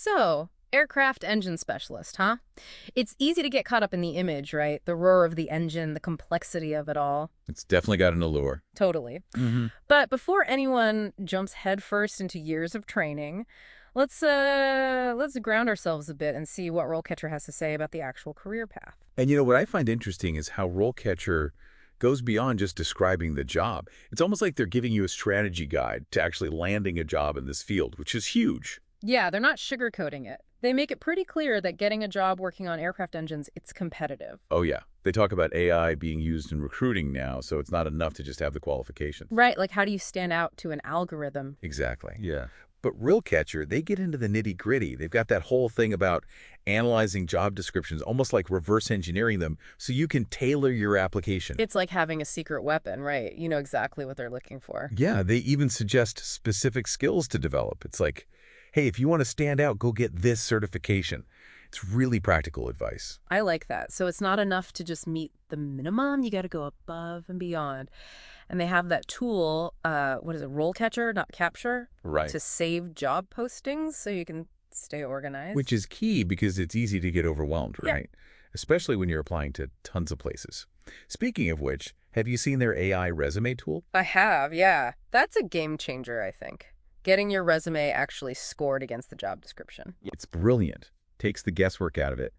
So, aircraft engine specialist, huh? It's easy to get caught up in the image, right? The roar of the engine, the complexity of it all. It's definitely got an allure. Totally. Hmm. But before anyone jumps headfirst into years of training, let's ground ourselves a bit and see what RoleCatcher has to say about the actual career path. And what I find interesting is how RoleCatcher goes beyond just describing the job. It's almost like they're giving you a strategy guide to actually landing a job in this field, which is huge. Yeah, they're not sugarcoating it. They make it pretty clear that getting a job working on aircraft engines, it's competitive. Oh, yeah. They talk about AI being used in recruiting now, so it's not enough to just have the qualifications. Right, like how do you stand out to an algorithm? Exactly. Yeah. But RealCatcher, they get into the nitty-gritty. They've got that whole thing about analyzing job descriptions, almost like reverse engineering them, so you can tailor your application. It's like having a secret weapon, right? You know exactly what they're looking for. Yeah, they even suggest specific skills to develop. It's like, hey, if you want to stand out, go get this certification. It's really practical advice. I like that. So it's not enough to just meet the minimum. You got to go above and beyond. And they have that tool, what is it, RoleCatcher, not Capture, Right. to save job postings so you can stay organized. Which is key because it's easy to get overwhelmed, Yeah. right? Especially when you're applying to tons of places. Speaking of which, have you seen their AI resume tool? I have, yeah. That's a game changer, I think. Getting your resume actually scored against the job description. It's brilliant. Takes the guesswork out of it.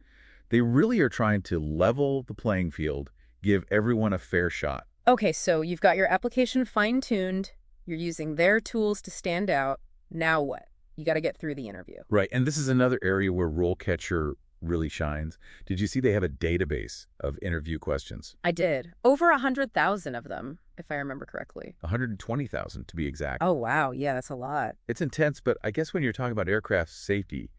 They really are trying to level the playing field, give everyone a fair shot. Okay, so you've got your application fine-tuned. You're using their tools to stand out. Now what? You got to get through the interview. Right, and this is another area where RoleCatcher really shines. Did you see they have a database of interview questions? I did. Over 100,000 of them, if I remember correctly. 120,000 to be exact. Oh, wow. Yeah, that's a lot. It's intense, but I guess when you're talking about aircraft safety,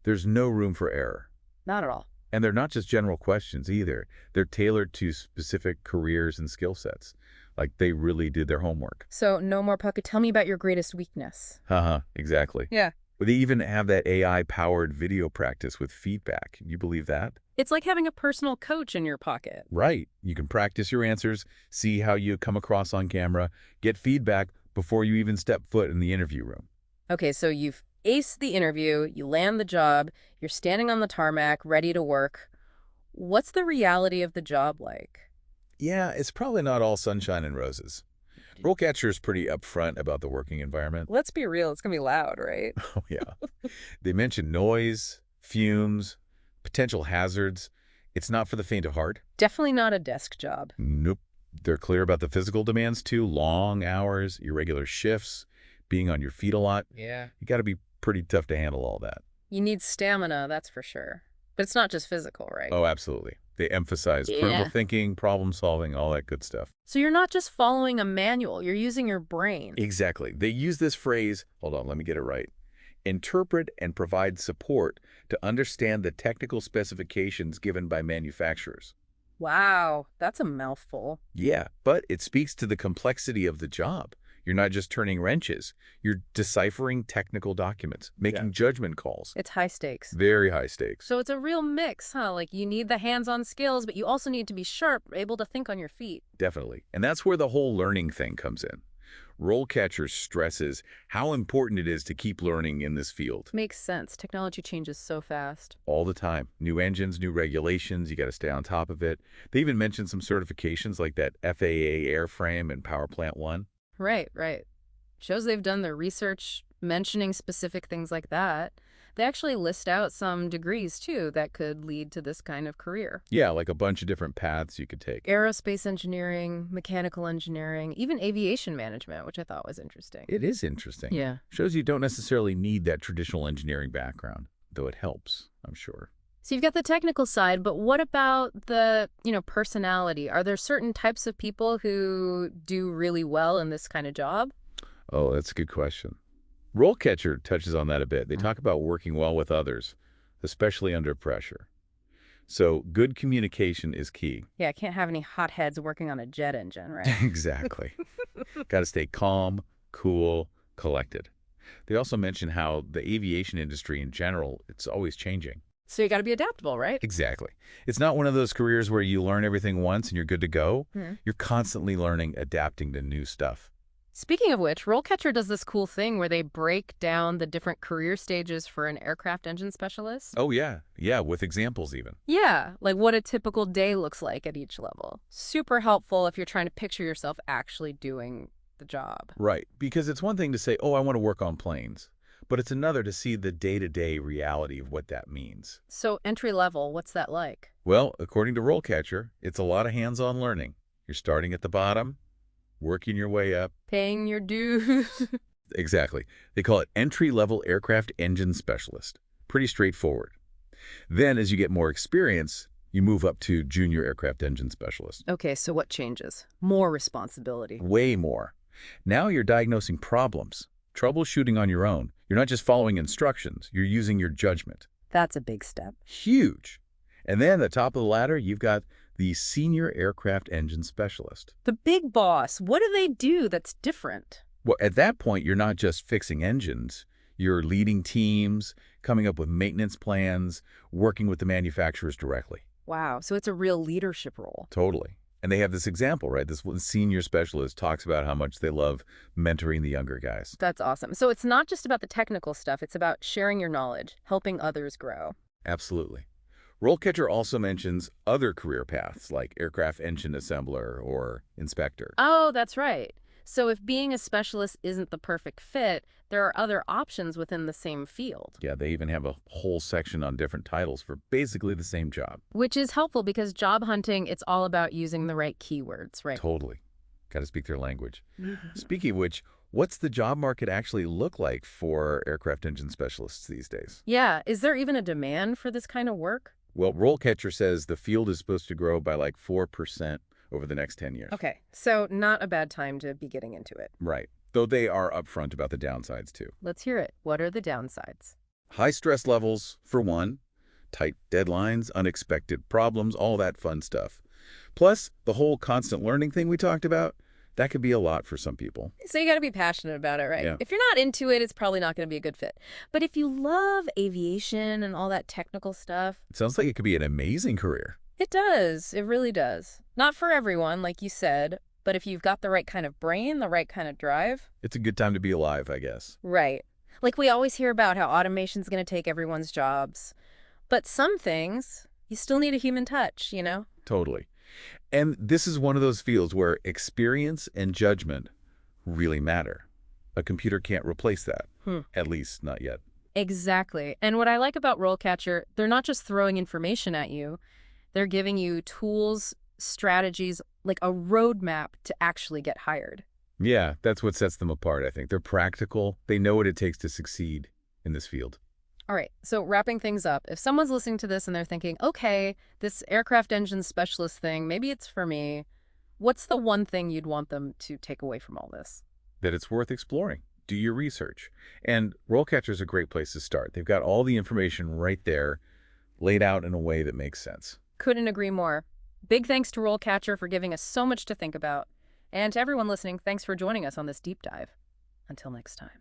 there's no room for error. Not at all. And they're not just general questions either. They're tailored to specific careers and skill sets. Like they really did their homework. So no more puppy. Tell me about your greatest weakness. Haha, exactly. Yeah. But they even have that AI-powered video practice with feedback. Can you believe that? It's like having a personal coach in your pocket. Right. You can practice your answers, see how you come across on camera, get feedback before you even step foot in the interview room. Okay, so you've aced the interview, you land the job, you're standing on the tarmac, ready to work. What's the reality of the job like? Yeah, it's probably not all sunshine and roses. RoleCatcher is pretty upfront about the working environment. Let's be real, it's gonna be loud, right? Oh, yeah. They mention noise, fumes, potential hazards. It's not for the faint of heart. Definitely not a desk job. Nope. They're clear about the physical demands, too. Long hours, irregular shifts, being on your feet a lot. Yeah. You got to be pretty tough to handle all that. You need stamina, that's for sure. But it's not just physical, right? Oh, absolutely. They emphasize critical thinking, problem solving, all that good stuff. So you're not just following a manual, you're using your brain. Exactly. They use this phrase, hold on, let me get it right. Interpret and provide support to understand the technical specifications given by manufacturers. Wow, that's a mouthful. Yeah, but it speaks to the complexity of the job. You're not just turning wrenches. You're deciphering technical documents, making judgment calls. It's high stakes. Very high stakes. So it's a real mix, huh? Like you need the hands-on skills, but you also need to be sharp, able to think on your feet. Definitely. And that's where the whole learning thing comes in. RoleCatcher stresses how important it is to keep learning in this field. Makes sense. Technology changes so fast. All the time. New engines, new regulations, you got to stay on top of it. They even mentioned some certifications like that FAA airframe and Power Plant 1. Right, right. Shows they've done their research mentioning specific things like that. They actually list out some degrees, too, that could lead to this kind of career. Yeah, like a bunch of different paths you could take. Aerospace engineering, mechanical engineering, even aviation management, which I thought was interesting. It is interesting. Yeah. Shows you don't necessarily need that traditional engineering background, though it helps, I'm sure. So you've got the technical side, but what about the, personality? Are there certain types of people who do really well in this kind of job? Oh, that's a good question. RoleCatcher touches on that a bit. They talk about working well with others, especially under pressure. So good communication is key. Yeah, I can't have any hotheads working on a jet engine, right? Exactly. Got to stay calm, cool, collected. They also mention how the aviation industry in general, it's always changing. So you got to be adaptable, right? Exactly. It's not one of those careers where you learn everything once and you're good to go. You're constantly learning, adapting to new stuff. Speaking of which, RoleCatcher does this cool thing where they break down the different career stages for an aircraft engine specialist. Oh, yeah. Yeah, with examples even. Yeah, like what a typical day looks like at each level. Super helpful if you're trying to picture yourself actually doing the job. Right, because it's one thing to say, oh, I want to work on planes, but it's another to see the day-to-day reality of what that means. So entry level, what's that like? Well, according to RoleCatcher, it's a lot of hands-on learning. You're starting at the bottom, working your way up. Paying your dues. Exactly. They call it entry-level aircraft engine specialist. Pretty straightforward. Then, as you get more experience, you move up to junior aircraft engine specialist. Okay, so what changes? More responsibility. Way more. Now you're diagnosing problems, troubleshooting on your own. You're not just following instructions, you're using your judgment. That's a big step. Huge. And then at the top of the ladder, you've got the senior aircraft engine specialist. The big boss, what do they do that's different? Well, at that point, you're not just fixing engines. You're leading teams, coming up with maintenance plans, working with the manufacturers directly. Wow, so it's a real leadership role. Totally. And they have this example, right? This one senior specialist talks about how much they love mentoring the younger guys. That's awesome. So it's not just about the technical stuff, it's about sharing your knowledge, helping others grow. Absolutely. RoleCatcher also mentions other career paths like aircraft engine assembler or inspector. Oh, that's right. So if being a specialist isn't the perfect fit, there are other options within the same field. Yeah, they even have a whole section on different titles for basically the same job. Which is helpful because job hunting, it's all about using the right keywords, right? Totally. Got to speak their language. Mhm. Speaking of which, what's the job market actually look like for aircraft engine specialists these days? Yeah, is there even a demand for this kind of work? Well, RoleCatcher says the field is supposed to grow by like 4% over the next 10 years. Okay, so not a bad time to be getting into it. Right. Though they are upfront about the downsides too. Let's hear it. What are the downsides? High stress levels, for one, tight deadlines, unexpected problems, all that fun stuff. Plus, the whole constant learning thing we talked about, that could be a lot for some people. So you got to be passionate about it, right? Yeah. If you're not into it, it's probably not going to be a good fit. But if you love aviation and all that technical stuff, It sounds like it could be an amazing career. it does. It really does. Not for everyone, like you said, but if you've got the right kind of brain, the right kind of drive. It's a good time to be alive, I guess. Right. Like we always hear about how automation's going to take everyone's jobs. But some things, you still need a human touch, you know? Totally. And this is one of those fields where experience and judgment really matter. A computer can't replace that. Hmm. At least not yet. Exactly. And what I like about RoleCatcher, they're not just throwing information at you. They're giving you tools, strategies, like a roadmap to actually get hired. Yeah, that's what sets them apart, I think. They're practical. They know what it takes to succeed in this field. All right, so wrapping things up, if someone's listening to this and they're thinking, okay, this aircraft engine specialist thing, maybe it's for me, what's the one thing you'd want them to take away from all this? That it's worth exploring. Do your research. And RoleCatcher is a great place to start. They've got all the information right there, laid out in a way that makes sense. Couldn't agree more. Big thanks to RoleCatcher for giving us so much to think about. And to everyone listening, thanks for joining us on this deep dive. Until next time.